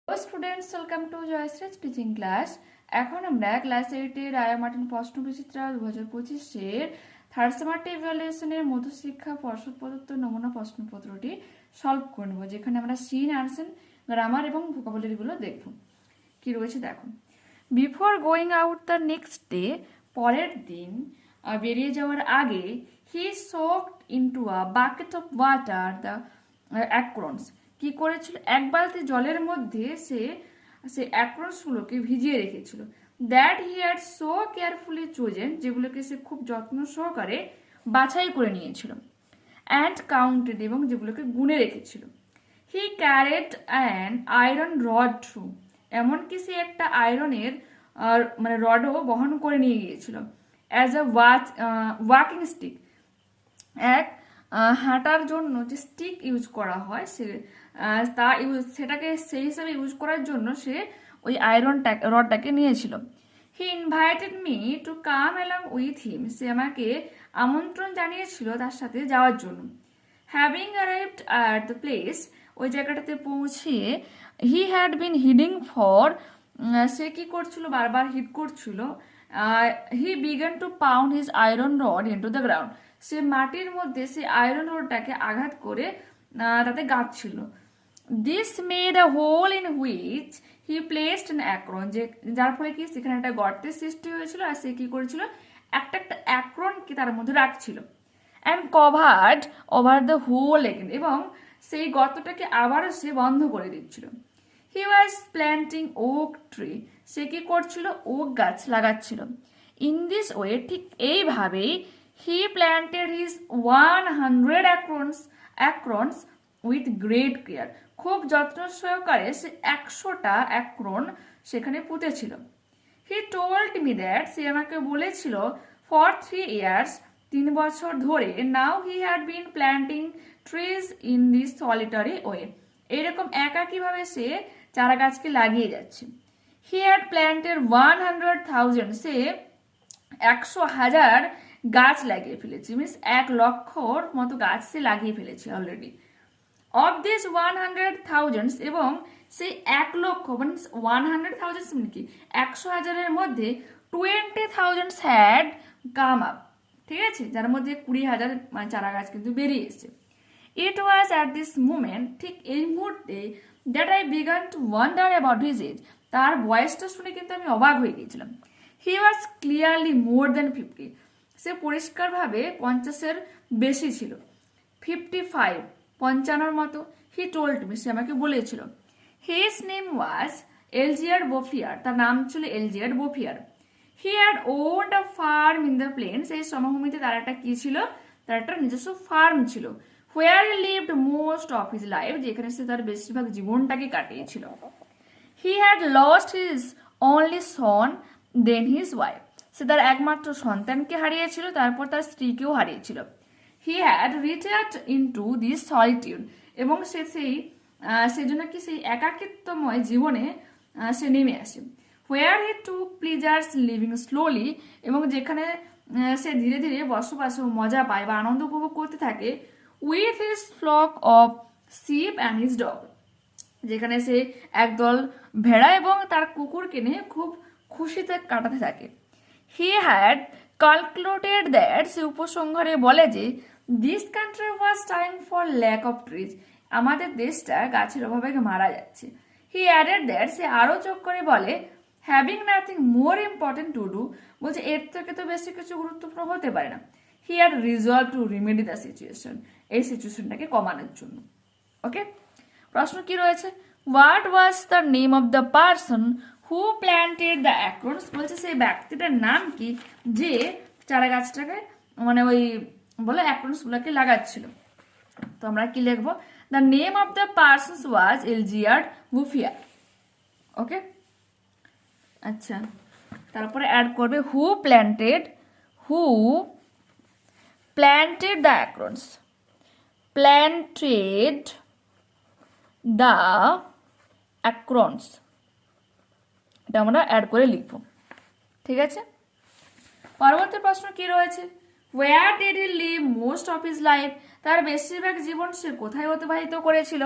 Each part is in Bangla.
Hello students, welcome to Jayashri teaching class. এখন আমরা ক্লাস 8 এর আয়া মার্টিন প্রশ্ন বিচিত্রা 2025 এর থার্ড সেমাস্টার ইভ্যালুয়েশনের মধ্যশিক্ষা পর্ষদ প্রদত্ত নমুনা প্রশ্নপত্রটি সলভ করে নেব, যেখানে আমরা সিন আনসেন গ্রামার এবং ভোকাবুলারি গুলো দেখব। কি রয়েছে দেখো। Before going out the next day, পরের দিন বেরিয়ে যাওয়ার আগে, he soaked into a bucket of water the acorns. কি করেছিল? এক বালতি জলের মধ্যে সে অ্যাক্রনসগুলোকে ভিজিয়ে রেখেছিল। That he had so carefully chosen, যেগুলোকে সে খুব যত্ন সহকারে বাছাই করে নিয়েছিল। অ্যান্ড কাউন্টেড, এবং যেগুলোকে গুনে রেখেছিল। He carried an iron rod through, এমনকি সে একটা আয়রনের রডও বহন করে নিয়ে গিয়েছিল। অ্যাজ আ ওয়াকিং স্টিক, এক হাঁটার জন্য যে স্টিক ইউজ করা হয় সেটাকে সেই হিসাবে ইউজ করার জন্য সে ওই রডটাকে নিয়েছিল। He invited me to come along with him, সে আমাকে আমন্ত্রণ জানিয়েছিল তার সাথে যাওয়ার জন্য। Having arrived at the place, ওই জায়গাটাতে পৌঁছিয়ে, he had been hiding for, সে কি করছিল? বারবার হিট করছিল। He began to pound his iron rod into the ground, সে মাটির মধ্যে সে আয়রন রডটাকে আঘাত করে তাতে গাঁথছিল। This made a hole in which he placed an acorn, যার ফলে কি সেখানে একটা গর্তের সৃষ্টি হয়েছিল, আর সে কি করেছিল? একটা অ্যাক্রনকে তার মধ্যে রাখছিল। And covered over the hole again, এবং সেই গর্তটাকে আবারও সে বন্ধ করে দিচ্ছিল। He was planting oak tree, সে কি করছিল? ওক গাছ লাগাচ্ছিল। ইন দিস ওয়ে, ঠিক এইভাবেই, he planted his 100 acorns with great care, খুব যত্ন সহকারে সে 100টা অ্যাক্রন সেখানে পুঁতেছিল। হি টোল্ড মি দ্যাট, সে আমাকে বলেছিল, ফর 3 ইয়ার্স, 3 বছর ধরে, now he had been planting trees in this solitary way, এইরকম একাকীভাবে সে চারা গাছকে লাগিয়ে যাচ্ছে। হি হ্যাড প্ল্যান্টেড 100,000, সে 100,000 গাছ লাগিয়ে ফেলেছে, মিনস 1,00,000 মতো গাছ সে লাগিয়ে ফেলেছে অলরেডি। অফ দিস 100,000, এবং সেই 1,00,000 মানে 100,000 মানে কি 100,000-এর মধ্যে 20,000 হ্যাড কাম আপ, ঠিক আছে, যার মধ্যে 20,000 মানে চারা গাছ কিন্তু বেরিয়ে এসেছে। It was at this moment, ঠিক এই মুহূর্তে, that I began to wonder about his age, তার বয়সটা শুনে কিন্তু আমি অবাক হয়ে গিয়েছিলাম। হি ওয়াজ ক্লিয়ারলি মোর দেন 50, সে পরিষ্কারভাবে 50-এর বেশি ছিল। 55, 55 মতো। হি টোল্ড মি, সে আমাকে বলেছিল। হিজ নেম ওয়াজ এলজিয়ার বোফিয়ার, তার নাম ছিল Elzeard Bouffier. He had owned a farm in the plains, এই সমভূমিতে তার একটা কি ছিল? তার একটা নিজস্ব ফার্ম ছিল। Where he lived most of his life, যেখানে সে তার বেশিরভাগ জীবনটাকে কাটিয়েছিল। He had lost his only son, then his wife, সে তার একমাত্র সন্তানকে হারিয়েছিল, তারপর তার স্ত্রীকেও হারিয়েছিল। He had retired into this solitude, এবং সেজন্য কি সেই একাকিত্বময় জীবনে সে নেমে আসে। হোয়ার হি টুক প্লিজার্স লিভিং স্লোলি, এবং যেখানে সে ধীরে ধীরে বসবাস ও মজা পায় বা আনন্দ উপভোগ করতে থাকে। With his flock of sheep and his dog, যেখানে সে একদল ভেড়া এবং তার কুকুরকে নিয়ে খুব খুশিতে কাটাতে থাকে। হি হ্যাড ক্যালকুলেটেড দ্যাট, সে উপসংহারে বলে যে, this country was time for lack of trees, আমাদের দেশটা গাছের অভাবে মারা যাচ্ছে। হি অ্যাডেড দ্যাট, সে আরও যোগ করে বলে, having nothing more important to do, বলছে এর থেকে তো বেশি কিছু গুরুত্বপূর্ণ হতে পারে না। He had resolve to remedy the situation, এই সিচুয়েশনটাকে কমানোর জন্য। ওকে, প্রশ্ন কি রয়েছে? What was the name of the person who planted the acorns, বলছে সেই ব্যক্তিটার নাম কি যে চারা গাছটাকে মানে ওই বলে অ্যাক্রনস গুলোকে লাগাচ্ছিল। তো আমরা কি লিখবো? The name of the person was Elzeard Bouffier. Okay, আচ্ছা, তারপরে অ্যাড করবে who planted the acorns, planted the acorns, এটা আমরা অ্যাড করে লিখবো। ঠিক আছে, পরবর্তী প্রশ্ন কি রয়েছে? Where did he live most of his life, তার বেশিরভাগ জীবন সে কোথায় অতিবাহিত করেছিল?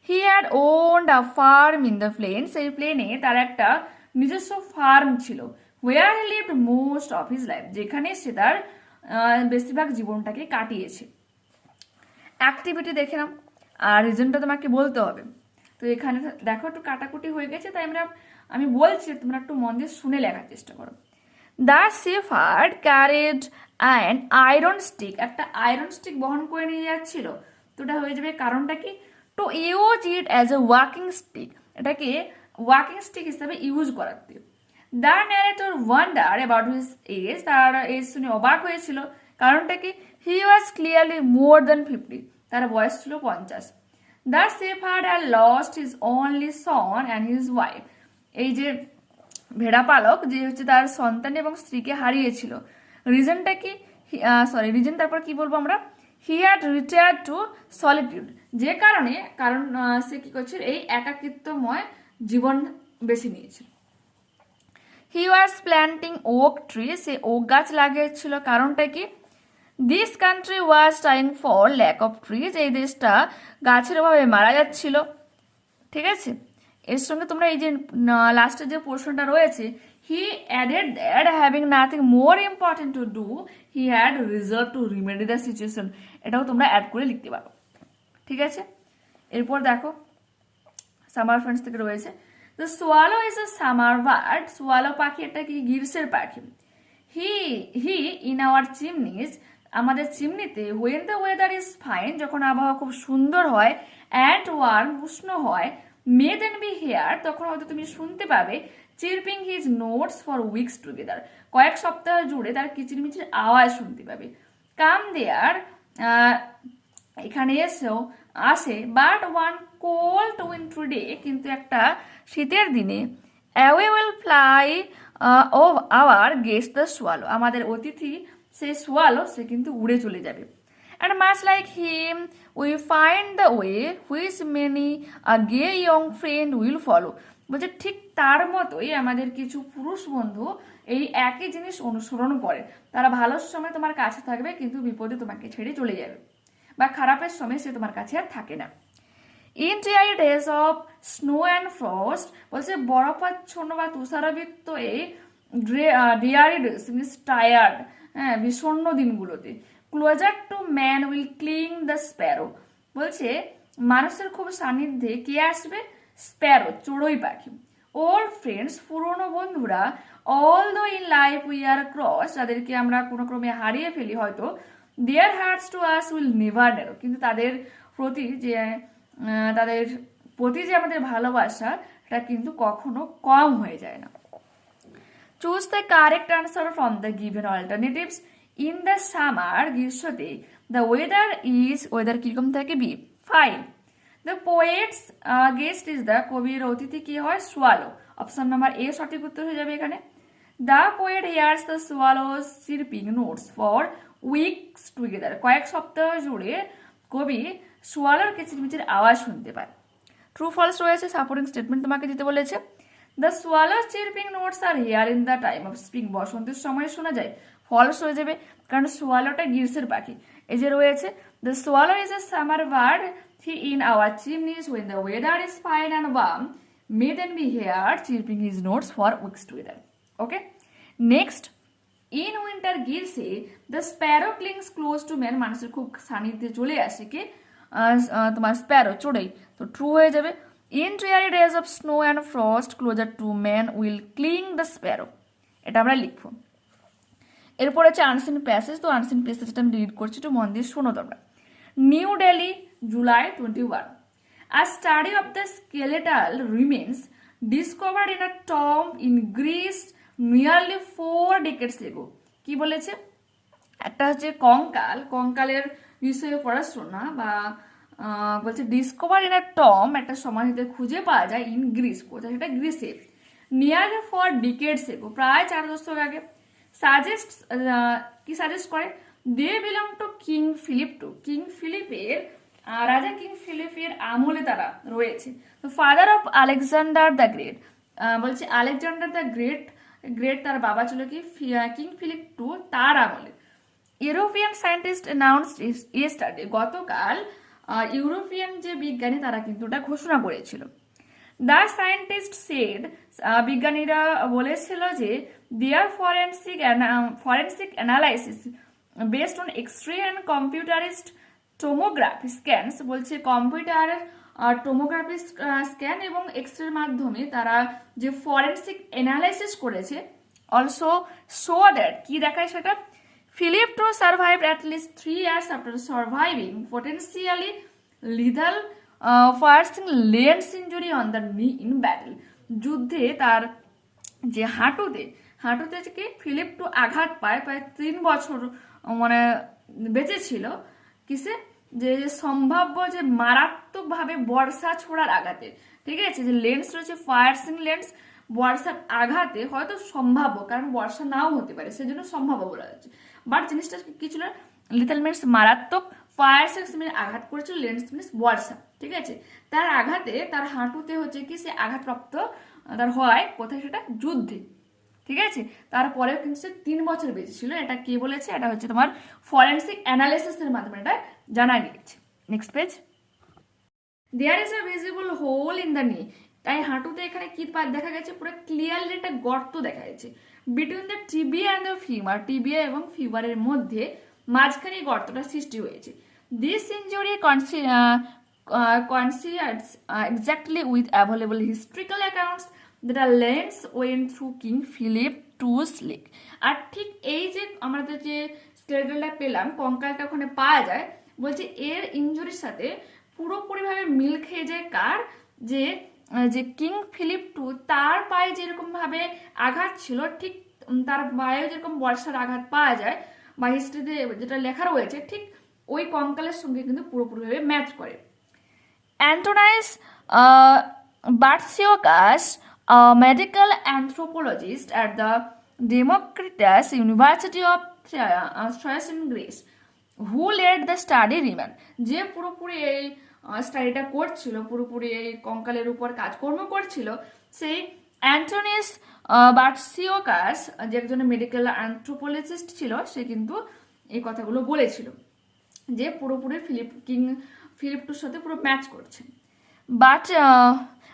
He had owned a farm in the plain, সেই প্লেনে তার একটা নিজস্ব ফার্ম ছিল। Where he lived most of his life, যেখানে সে তার বেশিরভাগ জীবনটাকে কাটিয়েছে। অ্যাক্টিভিটি দেখে নাও, আর রিজনটা তোমাকে বলতে হবে। তো এখানে দেখো একটু কাটাকুটি হয়ে গেছে, তাই আমি বলছি তোমরা একটু মন দিয়ে শুনে লেখার চেষ্টা করো। The shepherd carried and iron stick, একটা আয়রন স্টিক বহন করে নিয়ে যাচ্ছিল। তো এটা হয়ে যাবে কারণটা কি, to use it as a walking stick, এটাকে ওয়াকিং স্টিক হিসাবে ইউজ করাতে। The narrator wonder about his age, তার এজ শুনে অবাক হয়েছিল, কারণটা কি, হি ওয়াজ ক্লিয়ারলি মোর দ্যান 50, তার বয়স ছিল 50। The shepherd had lost his only Son and his wife, এই যে ভেড়া পালক যে হচ্ছে তার সন্তান এবং স্ত্রীকে হারিয়েছিল। রিজনটা কি, রিজন তারপর কি বলবো আমরা, he had retired to solitude, যে কারণ সে কি করছিল, এই একাকিত্বময় জীবন বেছে নিয়েছিল। He was planting oak tree, সে ওক গাছ লাগিয়েছিল, কারণটা কি, this country was dying for lack of trees, এই দেশটা গাছের অভাবে মারা যাচ্ছিল। ঠিক আছে, এর সঙ্গে তোমরা এই যে লাস্টের যে পোর্শনটা রয়েছে, he added that having nothing more important to do he had resolve to remedy the situation, এটাও তোমরা অ্যাড করে লিখতে পারো। ঠিক আছে, এরপর দেখো সামার ফ্রেন্ডস থেকে রয়েছে, the swallow is a summer bird, swallow পাখি একটা কি গ্রীষ্মের পাখি। হি ইন আওয়ার চিমনিজ, আমাদের চিমনিতে, when the weather is fine, যখন আবহাওয়া খুব সুন্দর হয়, অ্যান্ড ওয়ার্ম উষ্ণ হয়, মে দেন বি হেয়ার, তখন হয়তো তুমি শুনতে পাবে, chirping his notes for weeks together, কয়েক সপ্তাহ জুড়ে তার কিচিরমিচির আওয়াজ শুনতে পাবে। কাম দেয়ার, এখানে এসেও আসে, but one cold winter day, কিন্তু একটা শীতের দিনে, away will fly o our guest the swallow, আমাদের অতিথি সে সোয়ালো সে কিন্তু উড়ে চলে যাবে। And much like him we find the way which many a gay young friend will follow, বলছে ঠিক তার মতোই আমাদের কিছু পুরুষ বন্ধু এই একই জিনিস অনুসরণ করে, তারা ভালো সময় তোমার কাছে থাকবে কিন্তু বিপদে তোমাকে ছেড়ে চলে যাবে, বা খারাপের সময় সে তোমার কাছে আর থাকে না। In dry days of snow and frost, বলছে বরফাচ্ছন্ন বা তুষারাবৃত এই ডিয়ারি ডেজ মিনস টায়ার্ড, হ্যাঁ বিষণ্ণ দিনগুলোতে, closer to man will cling the sparrow, বলছে মানুষের খুব সান্নিধ্যে কে আসবে, স্প্যারো চড়ুই পাখি। ওল্ড ফ্রেন্ডস, পুরনো বন্ধুরা, although in life we are cross, যাদেরকে আমরা কোনো ক্রমে হারিয়ে ফেলি হয়তো, their hearts to us will never narrow, কিন্তু তাদের প্রতি যে আমাদের ভালোবাসা এটা কিন্তু কখনো কম হয়ে যায় না। Choose the correct answer from the given alternatives. In the summer, গ্রীষ্মতে, দ্য ওয়েদার ইজ, ওয়েদার কিরকম থাকে, be fine. The poets guest is the, কবির অতিথি কি হয়, সোয়ালো, অপশন নাম্বার এ সঠিক উত্তর হয়ে যাবে এখানে। The poet hears the swallows chirping notes for weeks together, কয়েক সপ্তাহ জুড়ে কবি সোয়ালোর কিচিরমিচির আওয়াজ শুনতে পায়। ট্রু ফলস রয়েছে, সাপোর্টিং স্টেটমেন্ট তোমাকে দিতে বলেছে। The swallows chirping notes are hear in the time of spring, বসন্তের সময় শোনা যায়, ফলস হয়ে যাবে, কারণ সোয়ালোটা গ্রীষ্মের পাখি। এই যে রয়েছে, the swallow is a summer bird, he in our chimneys when the weather is fine and warm, may then be here chirping his notes for weeks together. Okay, next, in winter গ্রীষ্মে the sparrow clings close to man, মানুষের খুব সান্নিধ্যে চলে আসে কে, তোমার স্প্যারো চড়ুই, তো ট্রু হয়ে যাবে। In dreary days of snow and frost closer to man will cling the sparrow, এটা আমরা লিখবো। এরপর আছে আনসিন প্যাসেজ, তো আনসিন প্যাসেজটা আমি রিড করছি, একটু মন দিয়ে শোনো তোমরা। New Delhi, July 21. A study of the skeletal remains discovered in a tomb in Greece nearly 4 decades ago. কি বলেছে, একটা হচ্ছে কঙ্কালের বিষয়ে পড়াশোনা, বা বলছে ডিসকভার ইন আ টম, একটা সমাধিতে খুঁজে পাওয়া যায়, ইন গ্রিস, কোথায় সেটা, গ্রিসে, নিয়ারলি 4 decades ago, প্রায় 4 দশক আগে। সাজেস্ট, কি সাজেস্ট করে, they belong to King Philip two, King ফিলিপের, রাজা কিং ফিলিপের আমলে তারা রয়েছে। তো father of Alexander the great, বলছে আলেকজান্ডার দ্য গ্রেট তার বাবা ছিল কি, কিং ফিলিপ টু, তার আমলে। ইউরোপিয়ান সায়েন্টিস্ট অ্যানাউন্সড ইয়েস্টারডে, গতকাল ইউরোপিয়ান যে বিজ্ঞানী তারা কিন্তু ওটা ঘোষণা করেছিল। দ্য সায়েন্টিস্ট সেড, বিজ্ঞানীরা বলেছিল যে their forensic analysis based on X-ray and computerised tomography scans, বলছে কম্পিউটার টোমোগ্রাফি স্ক্যান এবং এক্স-রের মাধ্যমে তারা যে ফরেন্সিক অ্যানালাইসিস করেছে, অলসো শো দ্যাট, কি দেখায় সেটা, Philip two survive at least 3 years after surviving potentially lethal piercing lance injury on the knee in battle. যুদ্ধে তার যে হাঁটুতে কি ফিলিপ টু আঘাত পায়, প্রায় 3 বছর মানে বেঁচে ছিল কিসে, যে সম্ভাব্য যে মারাত্মকভাবে বর্ষা ছোড়ার আঘাতে, ঠিক আছে, যে লেন্স রয়েছে ফায়ার্সিং লেন্স, বর্ষার আঘাতে হয়তো সম্ভাব্য, কারণ বর্ষা নাও হতে পারে, সেজন্য সম্ভাব্য বলা যাচ্ছে। বাট জিনিসটা কি ছিল, লিটল মিনস মারাত্মক, ফায়ার্সিং মিনস আঘাত করেছিল, লেন্স মিনস বর্ষা, ঠিক আছে। তার আঘাতে তার হাঁটুতে হচ্ছে কি সে আঘাতপ্রাপ্ত তার হয়, কোথায় সেটা, যুদ্ধে, ঠিক আছে। তারপরেও কিন্তু সে 3 বছর বেঁচে ছিল। এটা কে বলেছে, এটা হচ্ছে তোমার ফরেন্সিক অ্যানালিসিসের মাধ্যমে এটা জানা গিয়েছে। Next page, there is a visible hole in the knee, তাই হাঁটুতে এখানে কি দেখা গেছে, পুরো ক্লিয়ারলি একটা গর্ত দেখা যাচ্ছে, between the tibia and the femur, tibia এবং ফিমারের মধ্যে মাঝখানে গর্তটা সৃষ্টি হয়েছে। This injury coincides exactly with available historical accounts that a lens went through King Philip II's leg। আর ঠিক এই যে আমাদের যে স্কেলেটনটা পেলাম, কঙ্কালটা ওখানে পাওয়া যায়, বলছে এর ইনজুরির সাথে পুরোপুরিভাবে মিল খেয়ে যায় কার, যে কিং ফিলিপ টু, তার পায়ে যেরকম ভাবে আঘাত ছিল, ঠিক তার পায়ে যেরকম বর্ষার আঘাত পাওয়া যায় বা হিস্ট্রিতে যেটা লেখা রয়েছে, ঠিক ওই কঙ্কালের সঙ্গে কিন্তু পুরোপুরিভাবে ম্যাচ করে। Antonis Bartsiokas, medical anthropologist at the Democritus University of Thrace in Greece, who led the study remain, যে পুরোপুরি এই স্টাডিটা করছিল, পুরোপুরি এই কঙ্কালের উপর কাজকর্ম করছিল, সেই অ্যান্টোনিস বার্সিওকাস, যে একজন মেডিকেল অ্যানথ্রোপোলজিস্ট ছিল, সে কিন্তু এই কথাগুলো বলেছিল যে পুরোপুরি কিং ফিলিপ টুর সাথে পুরো ম্যাচ করছে। But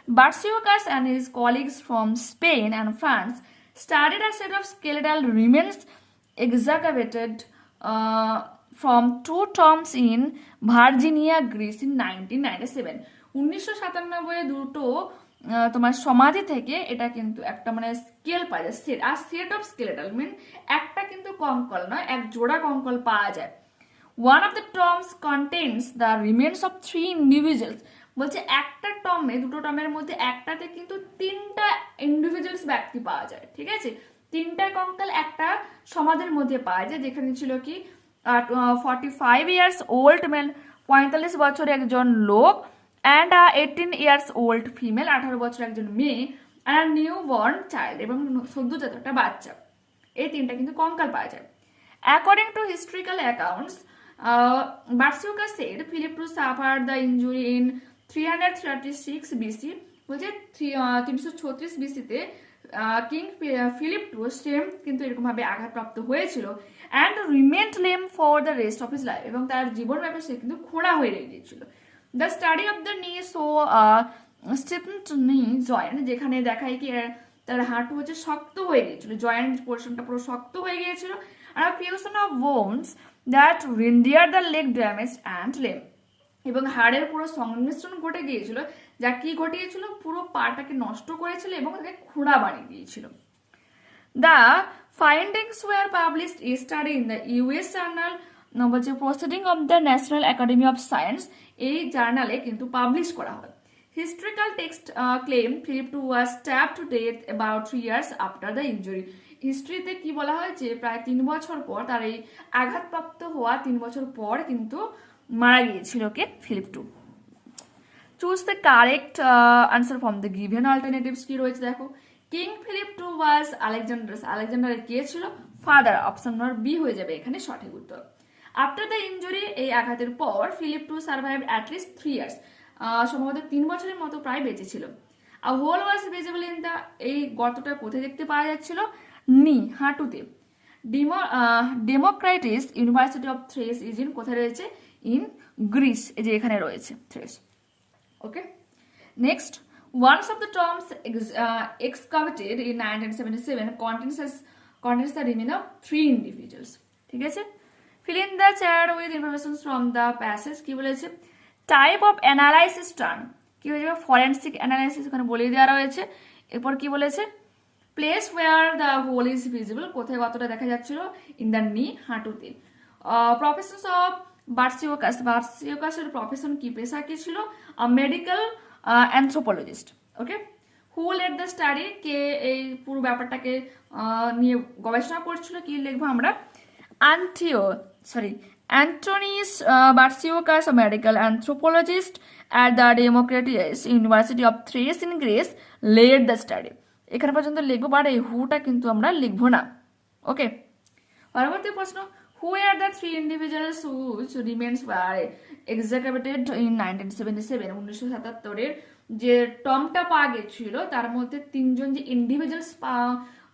Barciocas and his colleagues from Spain and France studied a set of skeletal remains excavated from 2 tombs in Virginia, Greece in 1997। 1997 দুটো তোমার সমাধি থেকে এটা কিন্তু একটা মানে স্কেল পাওয়া যায়, সেট আর সেট অফ স্কেলেটাল মিন, একটা কিন্তু কঙ্কাল নয়, এক জোড়া কঙ্কাল পাওয়া যায়। One of the tombs contains the remains of 3 individuals, বলছে একটা টমে, দুটো টমের মধ্যে একটাতে কিন্তু 3টা ইন্ডিভিজুয়ালস ব্যক্তি পাওয়া যায়, ঠিক আছে। 3টা কঙ্কাল একটা সমাধির মধ্যে পাওয়া যায়, যেখানে ছিল কি 45 years old মেল, 45 বছরের একজন লোক, অ্যান্ড 18 years old ফিমেল, 18 বছর একজন মেয়ে, আর নিউ বর্ন চাইল্ড, এবং সদ্যজাত একটা বাচ্চা। এই 3টা কিন্তু কঙ্কাল পাওয়া যায়। According to historical accounts, Barciocas said Philip II suffered the injury in 336 BC, বলছে 336 BC-তে কিং ফিলিপ টু সেম কিন্তু এরকম ভাবে আঘাতপ্রাপ্ত হয়েছিল, and remained lame for the rest of his life, এবং তার জীবনব্যাপী সে কিন্তু খোঁড়া হয়ে গিয়েছিল। The study of the knee so stepped knee joint, যেখানে দেখায় কি তার হাঁটু হচ্ছে শক্ত হয়ে গিয়েছিল, জয়েন্ট পোর্শনটা পুরো শক্ত হয়ে গিয়েছিল, আর fusion of bones that rendered the leg damage and lame, এবং হাড়ের পুরো সংমিশ্রণ ঘটে গিয়েছিল, যা কি ঘটিয়েছিল, পুরো পাটাকে নষ্ট করেছিল এবং তাকে খোঁড়া বানিয়ে দিয়েছিল। The findings were published yesterday in the US journal, বলছে proceeding of the National Academy of Science, এই জার্নালে কিন্তু পাবলিশ করা হয়। Historical text claim Philip two was stabbed to death about 3 years after the injury. হিস্ট্রিতে কি বলা হয় যে প্রায় 3 বছর পর, তার এই আঘাতপ্রাপ্ত হওয়া 3 বছর পর কিন্তু মারা গিয়েছিল কে, Philip two. Choose the correct answer from the given alternatives, কি রয়েছে দেখো। কিং ফিলিপ টু ওয়াজ আলেকজান্ডারের কে ছিল, ফাদার, অপশন নম্বর বি হয়ে যাবে এখানে সঠিক উত্তর। আফটার দ্য ইনজুরি, এই আঘাতের পর Philip two survive at least 3 years, সম্ভবত 3 বছরের মতো প্রায় বেঁচে ছিল। A hole was visible in the, এই গর্তটা কোথায় দেখতে পাওয়া যাচ্ছিল, নি, হাঁটুতে। Democritus University of Thrace is in, কোথায় রয়েছে, ইন গ্রিস, এই যে এখানে রয়েছে Thrace. Okay, next, one of the tombs excavated in 1977 contains the remains of 3 individuals. ঠিক আছে, fill in the chat with information from the passage। কি বলেছে, টাইপ অফ অ্যানালাইসিস টার্ম কি হয়ে যাবে, ফরেন্সিক অ্যানালাইসিস এখানে বলে দেওয়া রয়েছে। এরপর কি বলেছে, place where the hole is visible, কোথায় কতটা দেখা যাচ্ছিল, ইন দ্য নি, হাঁটুতে। প্রফেশনস অফ বার্সিওকাসের প্রফেশন কি, পেশা কি ছিল, medical anthropologist. Okay, who led the study, কে এই পুরো ব্যাপারটাকে নিয়ে গবেষণা করছিল, কি লিখবো আমরা, Antonis Bartsiokas, medical anthropologist at the Democritus University of Thrace in Greece led the study. এখানে পর্যন্ত লিখবো, বাট এই হুটা কিন্তু আমরা লিখবো না। ওকে, পরবর্তী প্রশ্ন, who are the 3 individuals whose remains were excavated in 1977, 1977 যে টমটা পাওয়া গেছিল তার মধ্যে 3জন যে ইন্ডিভিজুয়ালস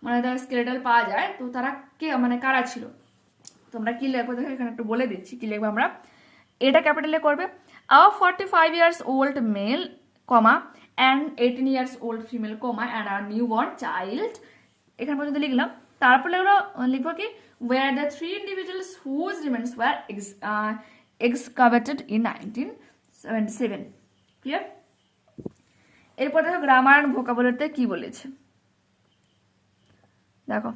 মানে তার স্কেলেটাল পাওয়া যায়, তো তারা কে মানে কারা ছিল। তোমরা কি লিখবো দেখো, এখানে একটু বলে দিচ্ছি কি লিখবো আমরা। এটা ক্যাপিটালে করবে, a 45 years old male comma and 18 years old female comma and আর নিউ বর্ন চাইল্ড, এখানে পর্যন্ত লিখলাম। তারপরে লিখবো কি, where the 3 individuals whose remains were excavated in 1977। Clear? এরপর দেখো গ্রামার ভোকাবুলারিতে কি বলেছে, দেখো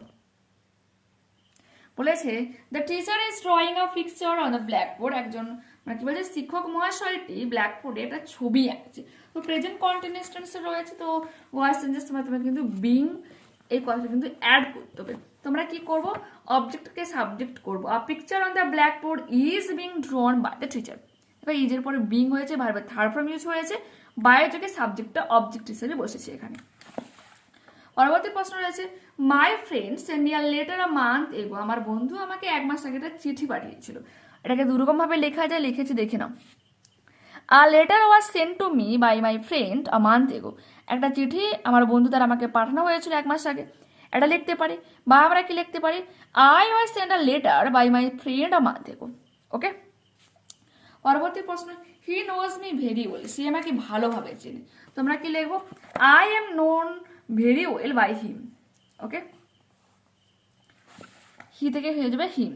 বলেছে, the teacher is drawing a picture on the blackboard, একজন মানে কি বলছে, শিক্ষক মহাশয়টি ব্ল্যাকবোর্ডে একটা ছবি আঁকছে। তো প্রেজেন্ট কন্টিনিউয়াস টেন্সে রয়েছে, তো ভয়েস চেঞ্জেস তোমার কিন্তু বিং এই কথাটা কিন্তু অ্যাড করতে হবে। তোমরা কি করব, অবজেক্টকে সাবজেক্ট করবো। A picture on the blackboard is being drawn by the teacher. এবার ইজের পরে বিং হয়েছে, ভার্বের থার্ড ফর্ম ইউজ হয়েছে, বাই থেকে সাবজেক্টটা অবজেক্ট হিসেবে বসেছে এখানে। পরবর্তী প্রশ্ন রয়েছে, my friend send me a letter a month ago, আমার বন্ধু আমাকে 1 মাস আগে একটা চিঠি পাঠিয়েছিল। এটাকে দুরকম ভাবে লেখা যায়, লিখেছি দেখে নাও। A letter was send to me by my friend a month ago, একটা চিঠি আমার বন্ধু দ্বারা আমাকে পাঠানো হয়েছিল 1 মাস আগে, এটা লিখতে পারি। বা আমরা কি লিখতে পারি, I was send a letter by my friend a month ago. Okay, পরবর্তী প্রশ্ন, he knows me very well, সে আমাকে ভালোভাবে চেনে। তোমরা কি লিখবো, I am known very well by him. Okay, he থেকে হয়ে যাবে him.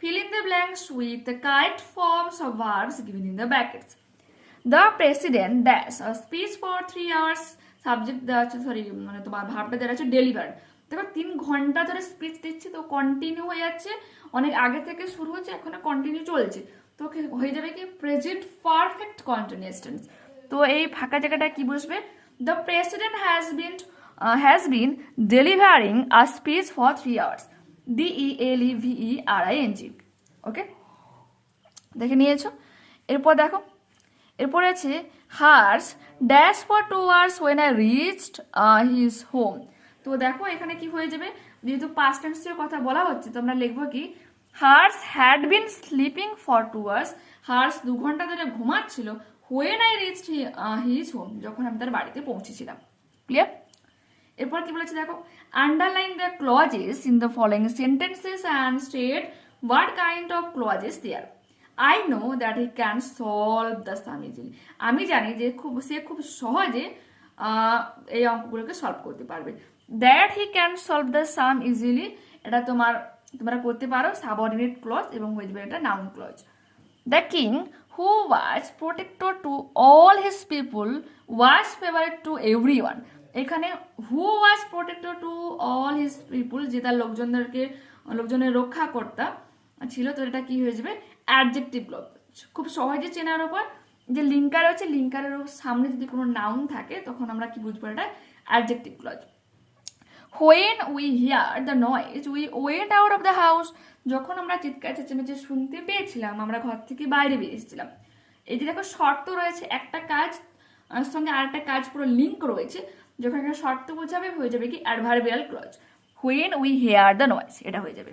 Fill in the blanks with the correct forms of verbs given in the brackets. The president dash a speech for 3 hours, subject দেওয়া আছে, মানে তোমার ভাবটা দেওয়া আছে ডেলিভার্ড। দেখো 3 ঘন্টা ধরে স্পিচ দিচ্ছে, তো কন্টিনিউ হয়ে যাচ্ছে, অনেক আগে থেকে শুরু হচ্ছে, এখন কন্টিনিউ চলছে, তো হয়ে যাবে কি প্রেজেন্ট পারফেক্ট কন্টিনিউয়াস টেন্স। তো এই ফাঁকা জায়গাটা কি বসবে, the president has been delivering a speech for 3 hours, DELEVERING। Okay, দেখে নিয়েছো। এরপর দেখো, এরপর আছে hers dash for 2 hours when I reached his home। তো দেখো এখানে কি হয়ে যাবে, যেহেতু পাস্ট টেন্সের কথা বলা হচ্ছে, তোমরা লিখবো কি, hers had been sleeping for 2 hours, hers 2 ঘন্টা ধরে ঘুমাচ্ছিল, when I reached his home, যখন আমি তার বাড়িতে পৌঁছেছিলাম। ক্লিয়ার? এরপর কি বলেছে দেখো, underline the clauses in the following sentences and state what kind of clauses there. I know that he can solve the sum easily, আমি জানি যে সে খুব সহজে এই অঙ্কগুলোকে সলভ করতে পারবে। That he can solve the sum easily, এটা তোমরা করতে পারো সাবঅর্ডিনেট ক্লজ এবং হয়ে যাবে এটা noun clause. The king who was protector to all his people was favourite to everyone. এখানে who was protector to all his people, যে তার লোকজনের রক্ষাকর্তা ছিল, তো এটা কি হয়ে যাবে অ্যাডজেক্টিভ ক্লজ। খুব সহজে চেনার উপর যে লিঙ্কার আছে, লিঙ্কারের সামনে যদি কোনো নাউন থাকে তখন আমরা কি বুঝবো, এটা adjective clause. When we hear the noise, we went out of the house. যখন আমরা চিৎকার চেঁচামেচি শুনতে পেয়েছিলাম, আমরা ঘর থেকে বাইরে বেরিয়েছিলাম। এই যে দেখো শর্ত রয়েছে, একটা কাজ সঙ্গে আরেকটা কাজ পুরো লিঙ্ক রয়েছে, যখন একটা শর্ত বোঝাবে হয়ে যাবে কি adverbial clause. When we hear the noise, এটা হয়ে যাবে।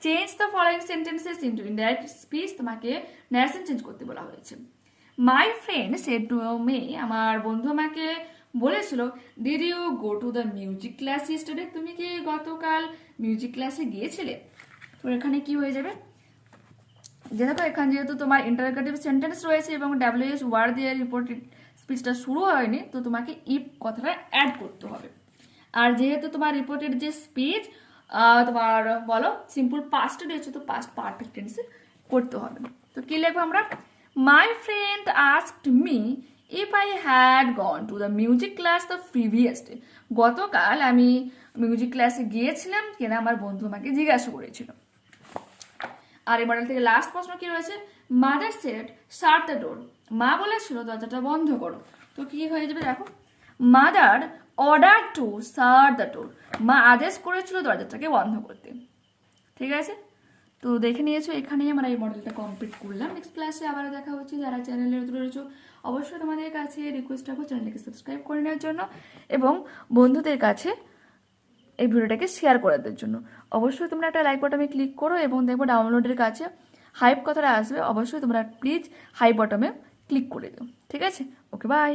Change the following sentences into indirect speech, তোমাকে ন্যারেশন চেঞ্জ করতে বলা হয়েছে। My friend said to me, আমার বন্ধু আমাকে বলেছিল, did you go to the music class yesterday, তুমি কি গতকাল মিউজিক ক্লাসে গিয়েছিলে। তো এখানে কি হয়ে যাবে, যে দেখো এখানে যেহেতু তোমার ইন্টারোগেটিভ সেন্টেন্স রয়েছে এবং ডাব্লিউএস ওয়ার্ড দিয়ে রিপোর্টেড স্পিচটা শুরু হয়নি, তো তোমাকে ইফ কথাটা অ্যাড করতে হবে। আর যেহেতু তোমার রিপোর্টেড যে স্পিচ তোমার বলো সিম্পল পাস্ট রয়েছে, তো পাস্ট পারফেক্ট টেন্সে করতে হবে। তো কি লিখবো আমরা? My friend asked me if I had gone to the music class the previous day. গতকাল আমি মিউজিক ক্লাসে গিয়েছিলাম কিনা আমার বন্ধু আমাকে জিজ্ঞাসা করেছিল। আর এই মডেল থেকে লাস্ট প্রশ্ন কি রয়েছে? Mother said shut the door. মা বলেছিল দরজাটা বন্ধ করো। তো কি হয়ে যাবে দেখো, mother order to shut the door. মা আদেশ করেছিল দরজাটাকে বন্ধ করতে। ঠিক আছে, তো দেখে নিয়েছো, এখানেই আমরা এই মডেলটা কমপ্লিট করলাম। নেক্সট ক্লাসে আবার দেখা হচ্ছে। যারা চ্যানেলে নতুন রয়েছে অবশ্যই তোমাদের কাছে রিকোয়েস্ট রাখবো চ্যানেলটাকে সাবস্ক্রাইব করে নেওয়ার জন্য এবং বন্ধুদের কাছে এই ভিডিওটাকে শেয়ার করে দেওয়ার জন্য। অবশ্যই তোমরা একটা লাইক বাটনে ক্লিক করো এবং দেখবো ডাউনলোডের কাছে হাইপ কথাটা আসবে, অবশ্যই তোমরা প্লিজ হাই বটমে ক্লিক করে দিও। ঠিক আছে, ওকে বাই।